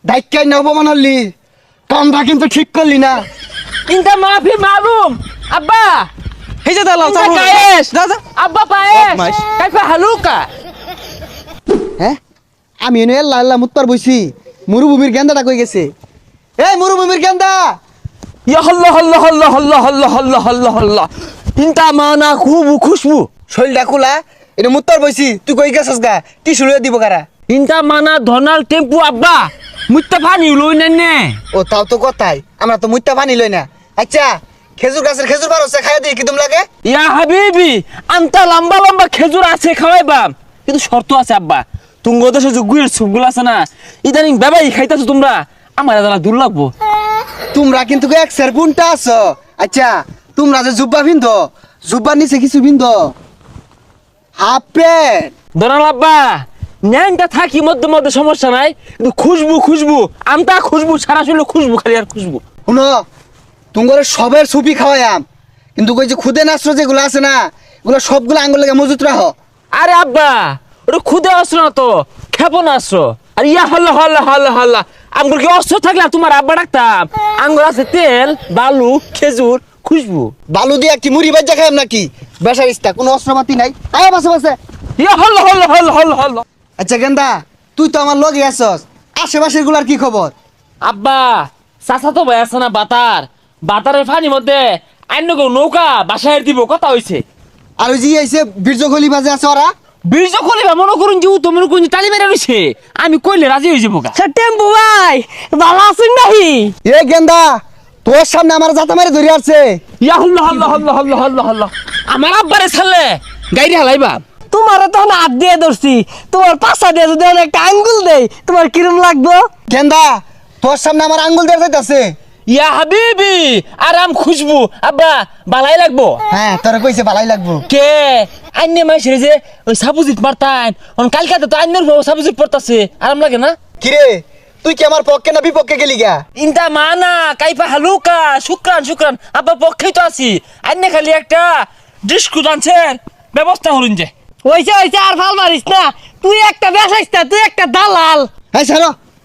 ডাইকাই না অপমান হলি কামটা কিন্তু ঠিক করলি না। ইনটা মাফি মালুম আব্বা এই যে দালাল ইনটা চালু কায়েস যা যা আব্বা পায়েস বদমাইশ। কাইফা হালুকা হ্যাঁ আমি এনে লাল্লা মুতপার বইছি মরুভূমির গেন্দাটা কই গেছে? এই মরুভূমির গেন্দা ইয়া হল্লা হল্লা হল্লা হল্লা হল্লা হল্লা হল্লা হল্লা ইনটা মানা খুব খুশবু শৈলটা খোলা এটা মুতপার বইছি তুই কই গেছস গা কি শুরু দিব কারা? ইনটা মানা ধনাল টেম্পু আব্বা মুত্তা পানি লই নেনে ও তাও তো কথাই আমরা তো মুইতা পানি লই না। আচ্ছা খেজুর গাছের খেজুর পারছে খাইয়া দিই কি তুমি লাগে? ইয়া হাবিবি আনতা লম্বা লম্বা খেজুর আছে খাওয়াইবাম কিন্তু শর্ত আছে আব্বা তুঙ্গ দেশে যে গুয়ের সুপগুলো আছে না ইদানিং বেবাই খাইতাছো তোমরা আমার দাদা দূর লাগবো তোমরা কিন্তু এক সের কোনটা আছো? আচ্ছা তোমরা যে জুব্বা বিন্দো জুব্বার নিচে কিছু বিন্দো হাফ প্যান্ট ধনাল আব্বা ন্যাংটা থাকি মধ্যে মধ্যে সমস্যা নাই কিন্তু খুশবু খুশবু আমটা খুশবু সারা শরীরে খুশবু খালি আর খুশবু শুনো তোমার সবের সুপি খাওয়াইয়াম কিন্তু ওই যে খুদে নাস্ত্র যেগুলো আছে না এগুলো সবগুলো আঙ্গুল লেগে মজুত রাখো। আরে আব্বা ওটা খুদে অস্ত্র না তো ক্ষেপণ অস্ত্র আর ইয়া হল্লা হল্লা হল্লা হল্লা আঙ্গুর কি অস্ত্র থাকলে আর তোমার আব্বা ডাকতাম আঙ্গুর আছে তেল বালু খেজুর খুশবু বালু দিয়া কি মুড়ি বাজ্জা খাইম নাকি? বেসার ইস্তা কোনো অস্ত্রপাতি নাই আয় বাসে বাসে। ইয়া হল্লা হল্লা হল্লা হল্লা হল্লা আচ্ছা গেন্দা তুই তো আমার লগে আছস আশেপাশের গুলার কি খবর? আব্বা চাচা তো ভাই আছে না বাতারের ফানির মধ্যে অন্য কেউ নৌকা বাসায় দিব কথা হইছে আর ওই যে আইছে বীর্য গলি বাজে আছে ওরা বীর্য কলিবা মনে করুন যে তো মনে করুন যে তালি মেরে রইছে আমি কইলে রাজি হয়ে যাবো টেম্পু ভাই ভালো আছেন নাকি? এ গেন্দা তোর সামনে আমার জাতা মারি ধরে আসছে। ইয়া হল্লা হল্লা হল্লা হল্লা হল্লা হল্লা আমার আব্বারে ছাড়লে গাড়ি হালাইবা তোমার তখন হাত দিয়ে ধরছি তোমার পাশা দিয়ে যদি একটা আঙ্গুল দেই তোমার কিরম লাগবো? গেন্দা তোর সামনে আমার আঙ্গুল দিয়ে যাইতাছে। ইয়া হাবিবি আরাম খুশবু আব্বা বালাই লাগবো হ্যাঁ তোরা কইছে ভালাই লাগবো। কে আইনে মাইছে যে ওই সাবুজিত মারতান অন কালকাতে তো আইনের সাবুজিত পড়তাছে আরাম লাগে না কিরে তুই কি আমার পক্ষে না বিপক্ষে গেলি গা? ইনটা মানা কাইফা হালুকা শুক্রান শুক্রান আব্বা পক্ষেই তো আছি আইনে খালি একটা ডিস্কুট আনছেন ব্যবস্থা করুন যে হইছে হইছে আর ভাল মারিস না তুই একটা বেসাইস্তা তুই একটা দালাল। হ্যাঁ স্যার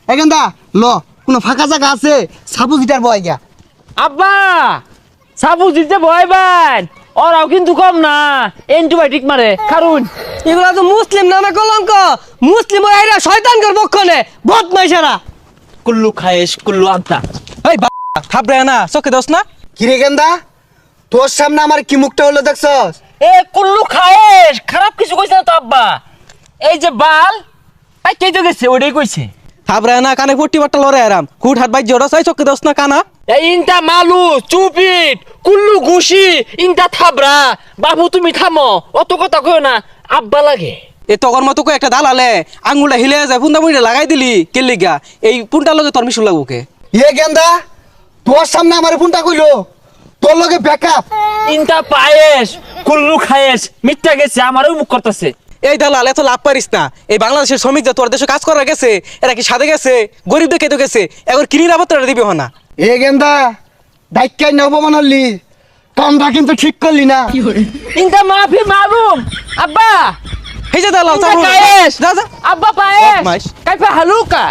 এ গেন্দা ল কোনো ফাঁকা জায়গা আছে সাবু গিটার বয় গা। আব্বা সাবুজিত যে ভয়বান ওরাও কিন্তু কম না অ্যান্টিবায়োটিক মারে কারণ এগুলা তো মুসলিম নামে কলঙ্ক মুসলিম এরা শয়তানগর পক্ষনে বদমাইশেরা। কুল্লু খায়েশ কুল্লু আন্তা এই বা থাবরে না চোখে দোস না কিরে গেন্দা তোর সামনে আমার কি মুখটা হলো দেখছস? এ কুল্লু খায়েশ খারাপ কিছু কইছে না তো আব্বা এই যে বাল আই কে তো গেছে ওইটাই কইছে থাবরে না কানে পট্টি বাট্টা লরে আরাম হুট হাট বাইর জড়া চাই চোখে দোস না কানা এই ইনটা মালু চুপিট কুল্লু ঘুষি ইনটা থাবরা বাবু তুমি থামো অত কথা কইও না আব্বা লাগে এ তখন মতো কই একটা দালালে আঙ্গুলটা হিলে যায় ফুন্দা মুড়ি লাগাই দিলি কেলিগা এই পুনটার লগে তোর মিশুল লাগবো কে? এ গেন্দা তোর সামনে আমার ফোনটা কইলো তোর লগে ব্যাকআপ। ইনটা পায়েস কুল্লু খায়েশ মিথ্যা গেছে আমারও মুখ করতেছে এই দালাল এত লাভ পারিস না এই বাংলাদেশের শ্রমিক যে তোর দেশে কাজ করা গেছে এরা কি সাথে গেছে গরিব দেখে তো গেছে এখন কিনি রাবতরা দিবি হনা এ গেন্দা ডাইকাই না অপমান হলি কামটা কিন্তু ঠিক করলি না। ইনটা মাফি মালুম আব্বা এই যে দালাল ইনটা চালু কায়েশ যা যা আব্বা পায়েস বদমাইশ। কাইফা হালুকা